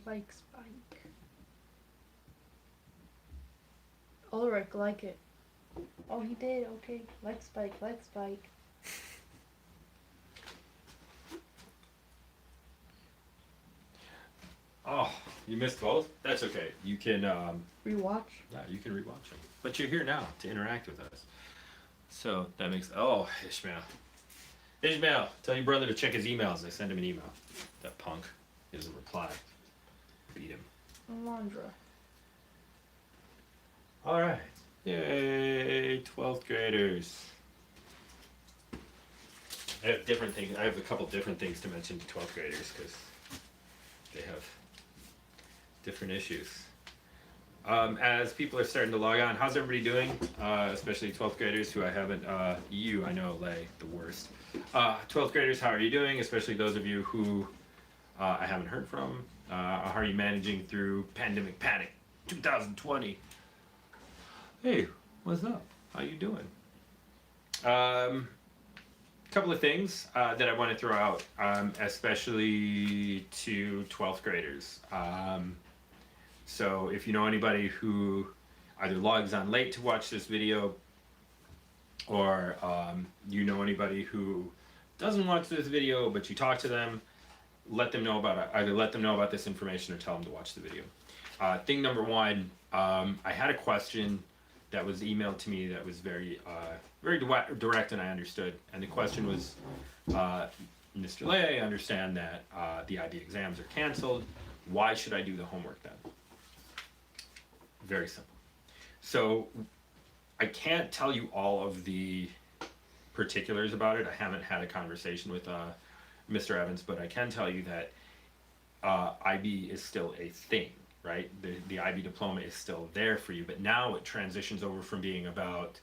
Like Spike. Ulrich, like it. Oh, he did. Okay. Like Spike. Like Spike. Oh, you missed both? That's okay. You can, Rewatch. yeah, you can rewatch them. But you're here now to interact with us. So that makes, oh, Ishmael. Ishmael, tell your brother to check his emails. I sent him an email. That punk. He doesn't reply. Beat him. Alondra. All right. Yay, 12th graders. I have different things. I have a couple different things to mention to 12th graders because they have different issues. As people are starting to log on, how's everybody doing? Especially 12th graders who I haven't, you, I know, Lay, the worst. 12th graders, how are you doing? Especially those of you who I haven't heard from. How are you managing through pandemic panic 2020? Hey, what's up? How you doing? Couple of things that I want to throw out, especially to 12th graders. So if you know anybody who either logs on late to watch this video, or you know anybody who doesn't watch this video but you talk to them, let them know about it. Either let them know about this information or tell them to watch the video. Thing number one, I had a question that was emailed to me that was very direct and I understood. And the question was, Mr. Lay, I understand that the IB exams are canceled. Why should I do the homework then? Very simple. So I can't tell you all of the particulars about it. I haven't had a conversation with Mr. Evans, but I can tell you that IB is still a thing, right? The IB diploma is still there for you, but now it transitions over from being about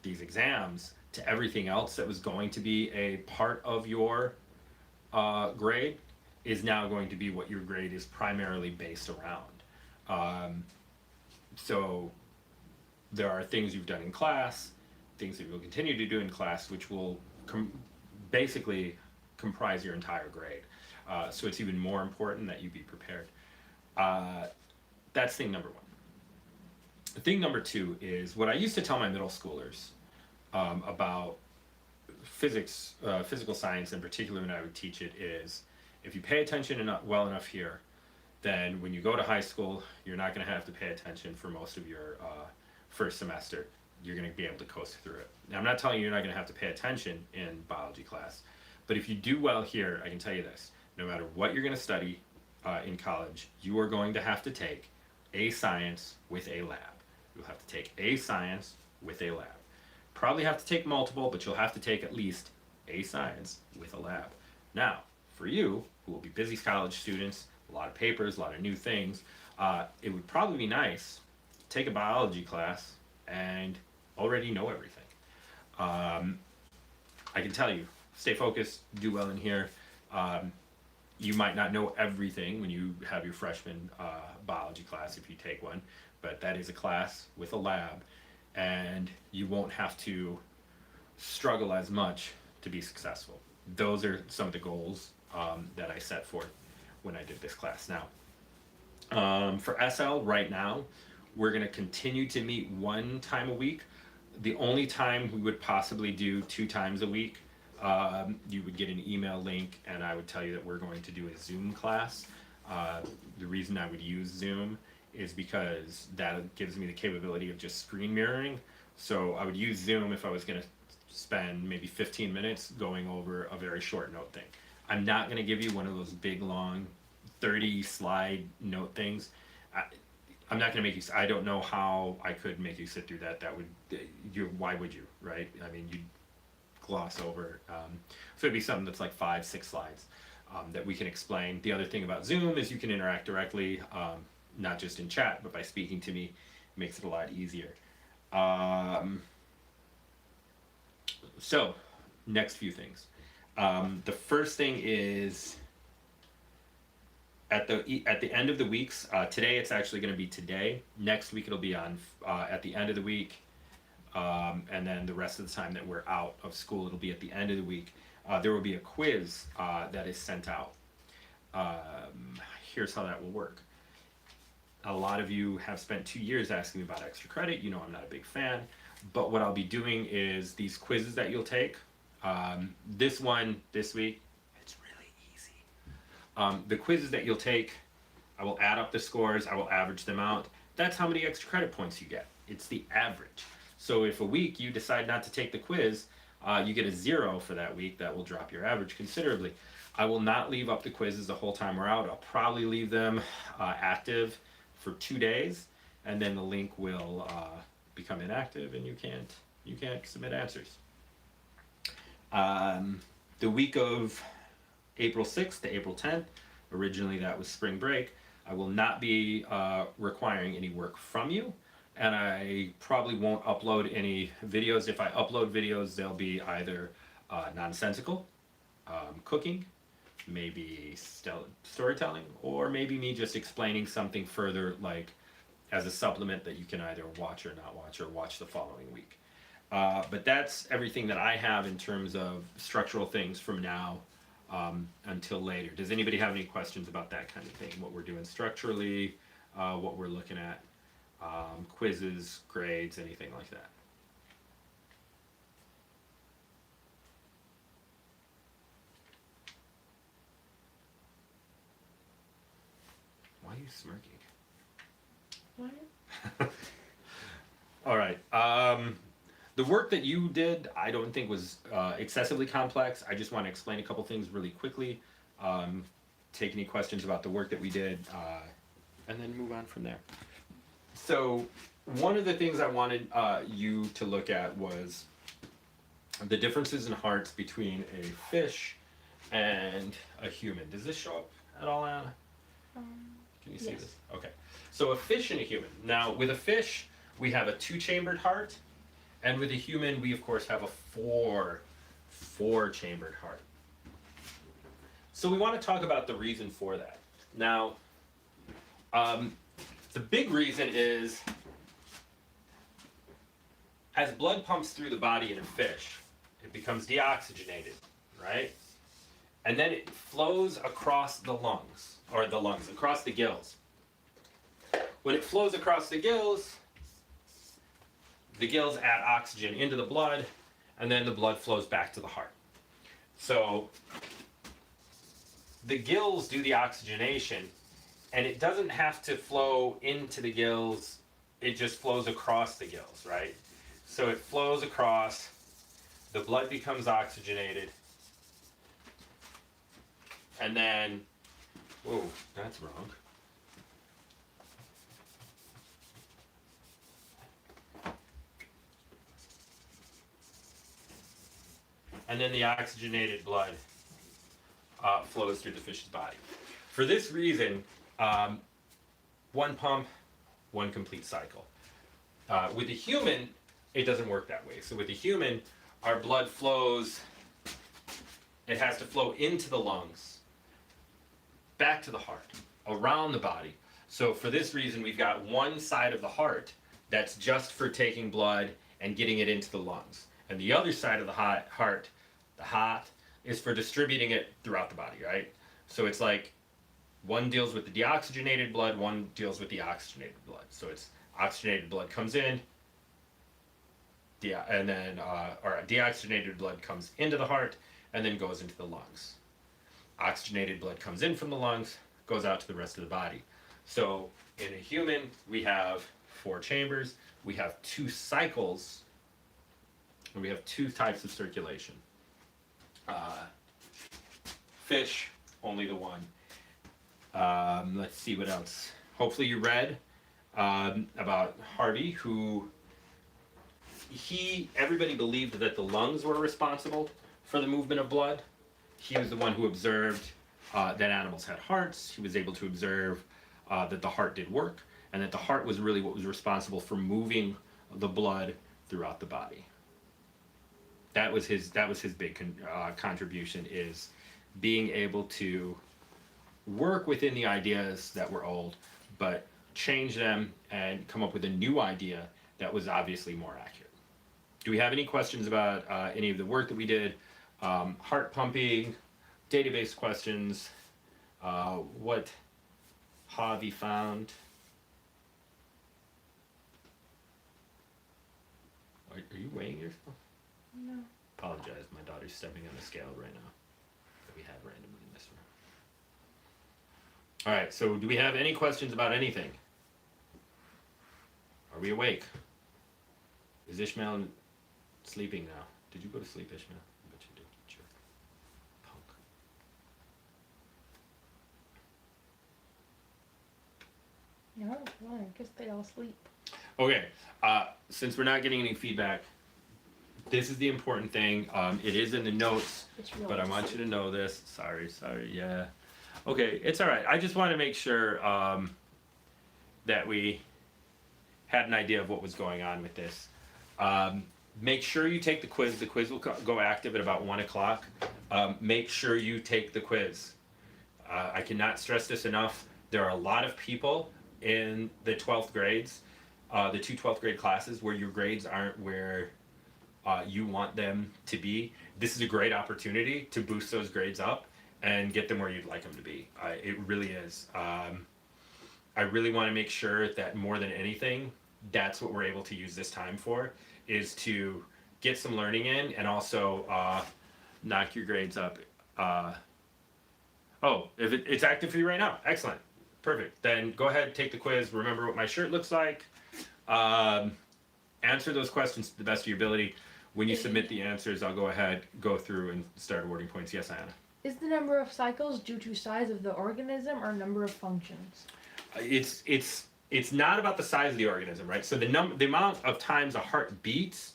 these exams to everything else that was going to be a part of your grade is now going to be what your grade is primarily based around. So there are things you've done in class, things that you'll continue to do in class, which will basically comprise your entire grade. So it's even more important that you be prepared. That's thing number one. Thing number two is what I used to tell my middle schoolers about physics, physical science in particular when I would teach it is, if you pay attention well enough here, then when you go to high school, you're not going to have to pay attention for most of your first semester. You're going to be able to coast through it. Now, I'm not telling you you're not going to have to pay attention in biology class, but if you do well here, I can tell you this, no matter what you're going to study in college, you are going to have to take a science with a lab. You'll have to take a science with a lab. Probably have to take multiple, but you'll have to take at least a science with a lab. Now, for you, who will be busy college students, a lot of papers, a lot of new things, it would probably be nice to take a biology class and already know everything. I can tell you, stay focused, do well in here. You might not know everything when you have your freshman biology class if you take one, but that is a class with a lab, and you won't have to struggle as much to be successful. Those are some of the goals that I set forth when I did this class. Now, for SL right now, we're going to continue to meet one time a week. The only time we would possibly do 2 times a week, you would get an email link and I would tell you that we're going to do a Zoom class. The reason I would use Zoom is because that gives me the capability of just screen mirroring. So I would use Zoom if I was going to spend maybe 15 minutes going over a very short note thing. I'm not going to give you one of those big long 30 slide note things. I'm not going to make you, I don't know how I could make you sit through that. That would, why would you, right? I mean, you'd gloss over. So it'd be something that's like 5-6 slides that we can explain. The other thing about Zoom is you can interact directly, not just in chat, but by speaking to me. It makes it a lot easier. So, next few things. The first thing is at the end of the weeks. Today it's actually going to be today. Next week it'll be on at the end of the week, and then the rest of the time that we're out of school, it'll be at the end of the week. There will be a quiz that is sent out. here's how that will work. A lot of you have spent 2 years asking me about extra credit. You know I'm not a big fan. But what I'll be doing is these quizzes that you'll take. This one this week, it's really easy. The quizzes that you'll take, I will add up the scores, I will average them out. That's how many extra credit points you get. It's the average. So if a week you decide not to take the quiz, you get a 0 for that week. That will drop your average considerably. I will not leave up the quizzes the whole time we're out. I'll probably leave them active for 2 days, and then the link will become inactive, and you can't submit answers. The week of April 6th to April 10th, originally that was spring break, I will not be requiring any work from you, and I probably won't upload any videos. If I upload videos, they'll be either nonsensical, cooking, maybe storytelling, or maybe me just explaining something further, like as a supplement that you can either watch or not watch, or watch the following week. But that's everything that I have in terms of structural things from now until later. Does anybody have any questions about that kind of thing? What we're doing structurally, what we're looking at, quizzes, grades, anything like that? Why are you smirking? What? All right. The work that you did, I don't think was excessively complex. I just want to explain a couple things really quickly. Take any questions about the work that we did, and then move on from there. So, one of the things I wanted you to look at was the differences in hearts between a fish and a human. Does this show up at all, Anna? Can you see Yes. this? Okay. So a fish and a human. Now, with a fish, we have a 2-chambered heart, and with a human, we of course have a 4-chambered heart. So we want to talk about the reason for that. Now, the big reason is as blood pumps through the body in a fish, it becomes deoxygenated, right? And then it flows across the lungs, across the gills. When it flows across the gills add oxygen into the blood, and then the blood flows back to the heart. So the gills do the oxygenation, and it doesn't have to flow into the gills, it just flows across the gills, right? So it flows across, the blood becomes oxygenated, and then, whoa, that's wrong. And then the oxygenated blood flows through the fish's body. For this reason, one pump, one complete cycle. With a human, it doesn't work that way. So with a human, our blood flows, it has to flow into the lungs, back to the heart, around the body. So for this reason, we've got one side of the heart that's just for taking blood and getting it into the lungs. And the other side of the heart, the heart, is for distributing it throughout the body, right? So it's like one deals with the deoxygenated blood, one deals with the oxygenated blood. So it's oxygenated blood comes in, and then deoxygenated blood comes into the heart and then goes into the lungs. Oxygenated blood comes in from the lungs, goes out to the rest of the body. So in a human, we have 4 chambers, we have 2 cycles, and we have 2 types of circulation. Fish, only the one. Let's see what else. Hopefully you read about Harvey, who everybody believed that the lungs were responsible for the movement of blood. He was the one who observed that animals had hearts. He was able to observe that the heart did work, and that the heart was really what was responsible for moving the blood throughout the body. That was his big contribution, is being able to work within the ideas that were old, but change them and come up with a new idea that was obviously more accurate. Do we have any questions about any of the work that we did? Heart pumping, database questions, What have you found? Are you weighing yourself? No. Apologize, my daughter's stepping on the scale right now that we have randomly in this room. All right, so do we have any questions about anything? Are we awake? Is Ishmael sleeping now? Did you go to sleep, Ishmael? I bet you did, jerk. Punk. No, well, I guess they all sleep. Okay, since we're not getting any feedback, this is the important thing. It is in the notes, It's real but I want sleep. you to know this. Sorry, yeah. Okay, it's all right. I just want to make sure that we had an idea of what was going on with this. Make sure you take the quiz. The quiz will go active at about 1 o'clock. Make sure you take the quiz. I cannot stress this enough. There are a lot of people in the 12th grades, the two 12th grade classes, where your grades aren't where you want them to be. This is a great opportunity to boost those grades up and get them where you'd like them to be. It really is. I really want to make sure that more than anything, that's what we're able to use this time for, is to get some learning in and also knock your grades up. Oh, if it's active for you right now, excellent, perfect. Then go ahead, take the quiz. Remember what my shirt looks like. Answer those questions to the best of your ability. When you submit the answers, I'll go ahead, go through, and start awarding points. Yes, Anna. Is the number of cycles due to size of the organism or number of functions? It's not about the size of the organism, right? So the amount of times a heart beats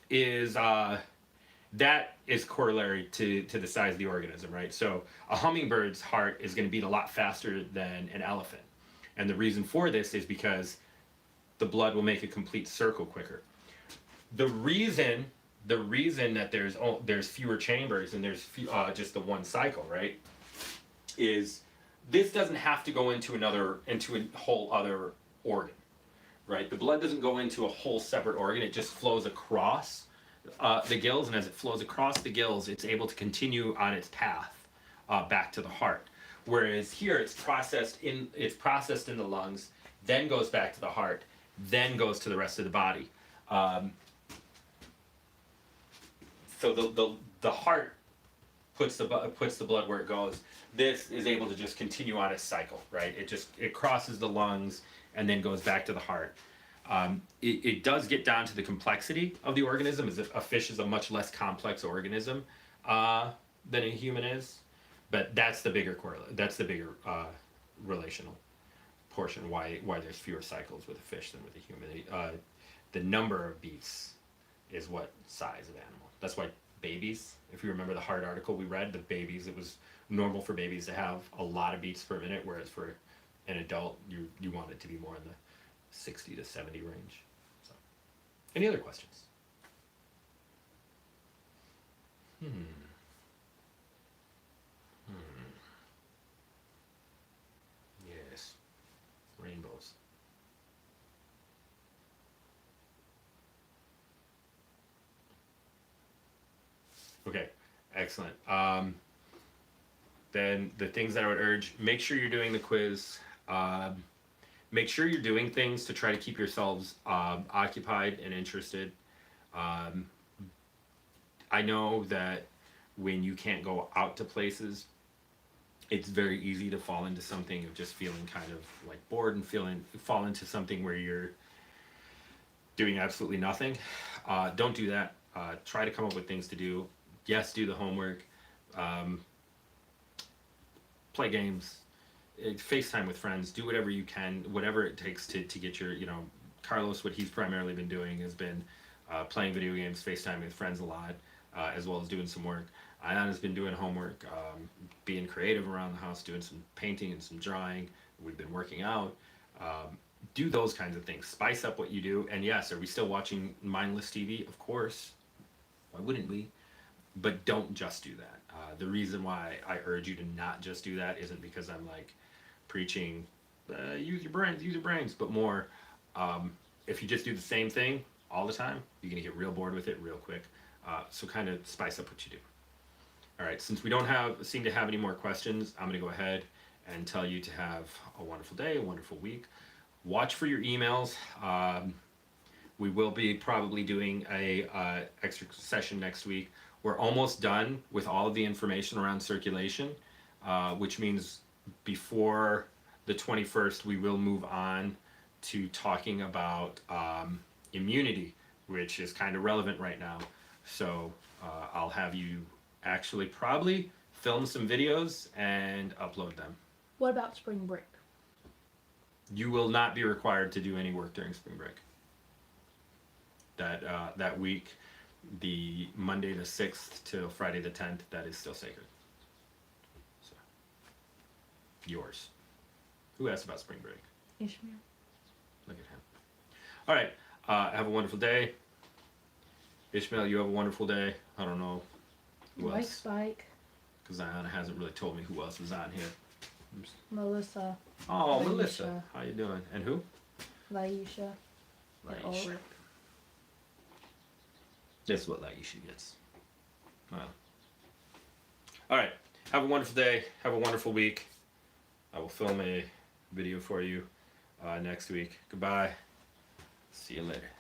is that is corollary to the size of the organism, right? So a hummingbird's heart is going to beat a lot faster than an elephant, and the reason for this is because the blood will make a complete circle quicker. The reason that there's fewer chambers and there's just the one cycle, right, is this doesn't have to go into a whole other organ, right? The blood doesn't go into a whole separate organ. It just flows across the gills, and as it flows across the gills, it's able to continue on its path back to the heart. Whereas here, it's processed in the lungs, then goes back to the heart, then goes to the rest of the body. So the heart puts the blood where it goes. This is able to just continue on its cycle, right? It crosses the lungs and then goes back to the heart. It does get down to the complexity of the organism, as a fish is a much less complex organism than a human is, but that's the bigger relational portion why there's fewer cycles with a fish than with a human. The number of beats is what size of animal. That's why babies, if you remember the heart article we read, it was normal for babies to have a lot of beats per minute, whereas for an adult, you want it to be more in the 60 to 70 range. So, any other questions? Yes. Rainbows. Okay, excellent. Then the things that I would urge: make sure you're doing the quiz. Make sure you're doing things to try to keep yourselves occupied and interested. I know that when you can't go out to places, it's very easy to fall into something of just feeling kind of like bored and fall into something where you're doing absolutely nothing. Don't do that. Try to come up with things to do. Yes, do the homework. Play games. FaceTime with friends. Do whatever you can, whatever it takes to get your, Carlos, what he's primarily been doing has been playing video games, FaceTiming with friends a lot, as well as doing some work. Ayana's been doing homework, being creative around the house, doing some painting and some drawing. We've been working out. Do those kinds of things. Spice up what you do. And yes, are we still watching mindless TV? Of course. Why wouldn't we? But don't just do that. The reason why I urge you to not just do that isn't because I'm like preaching, use your brains, but more, if you just do the same thing all the time, you're gonna get real bored with it real quick. So kind of spice up what you do. All right, since we don't seem to have any more questions, I'm gonna go ahead and tell you to have a wonderful day, a wonderful week. Watch for your emails. We will be probably doing a extra session next week. We're almost done with all of the information around circulation, which means before the 21st, we will move on to talking about immunity, which is kind of relevant right now. So I'll have you actually probably film some videos and upload them. What about spring break? You will not be required to do any work during spring break. That week, the Monday the 6th till Friday the 10th, that is still sacred. So, yours. Who asked about spring break? Ishmael. Look at him. All right. Have a wonderful day. Ishmael, you have a wonderful day. I don't know who Like else, Spike. because Zion hasn't really told me who else was on here. Melissa. Oh, Laisha. Melissa. How you doing? And who? Laisha. And Laisha. Ulrich. That's what Laisha gets. Well. All right. Have a wonderful day. Have a wonderful week. I will film a video for you next week. Goodbye. See you later.